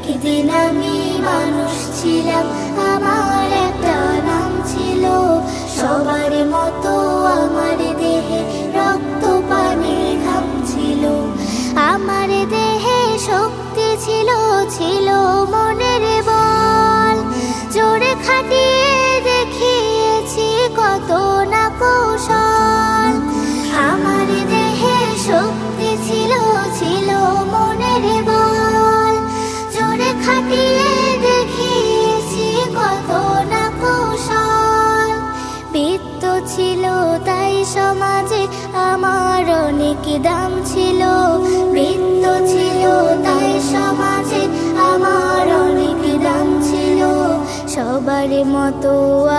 একদিন আমি মানুষ ছিলাম, আমার একটা নাম ছিল। সবার মতো আমার দেহে রক্ত পানি ঘাম ছিল। আমার দেহে শক্তি ছিল, ছিল মনের বল। জোরে খাটিয়ে দেখিয়েছি কত না কৌশল। আমার দেহে শক্তি ছিল, ছিল মনের বল। জোরে খাটিয়ে দেখিয়েছি কত না কৌশল। বিত্ত ছিল তাই সমাজে আমার অনেক দাম ছিল। বৃত্ত ছিল তাই সমাজে আমার অনেক দাম ছিল। সবার মতো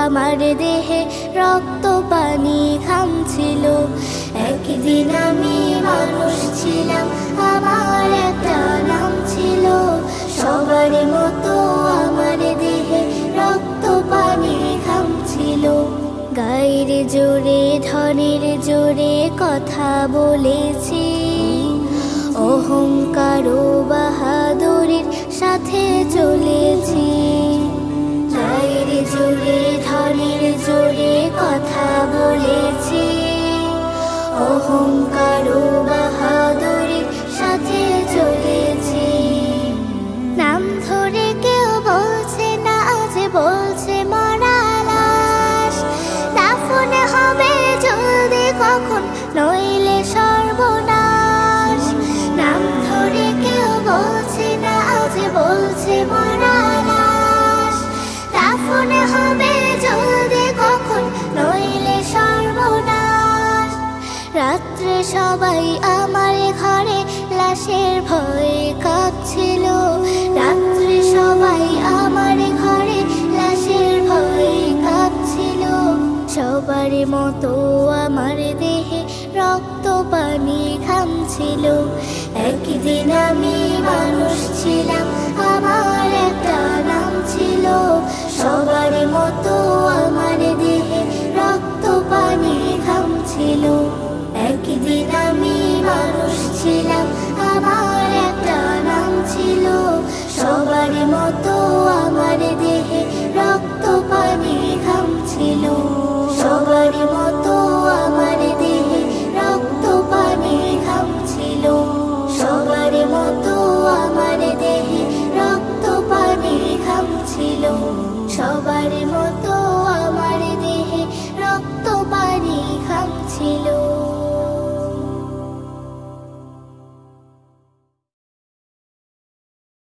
আমার দেহে রক্ত পানি ঘাম ছিল। একদিন আমি মানুষ ছিলাম, আমার একটা নাম ছিল। সবার মতো আমার দেহে রক্ত পানি ঘাম ছিল। গায়ের জোরে ধনের জোরে কথা বলেছি, অহংকার ও বাহাদুরির সাথে চলেছি। গায়ের জোরে ধনের জোরে কথা বলেছি, অহংকার ও বাহাদুরির সাথে চলেছি। নাম ধরে কেউ বলছে না, আজ বলছে মরা লাশ। দাফন হবে জলদি কখন, নইলে সর্বনাশ। নাম ধরে কেউ বলছে না, আজ বলছে মরা লাশ। দাফন হবে জলদি কখন, নইলে সর্বনাশ। রাত্রে সবাই আমার ঘরে লাশের ভয়ে কাঁপছিল। রাত্রে সবাই আমার ঘরে লাশের ভয়ে কাঁপছিল। সবার মতো আমার দেহে রক্ত পানি ঘাম ছিল। একদিন আমি মানুষ ছিলাম, আমার একটা নাম ছিল। সবার মতো আমার দেহে রক্ত পানি ঘাম ছিল। একদিন আমি মানুষ ছিলাম, আমার একটা নাম ছিল। সবার মতো আমার দেহে রক্ত পানি ঘাম ছিল। সবার মতো আমার দেহে রক্ত পানি ঘাম ছিল। সবার মতো আমার দেহে রক্ত পানি ঘাম ছিল। সবার মতো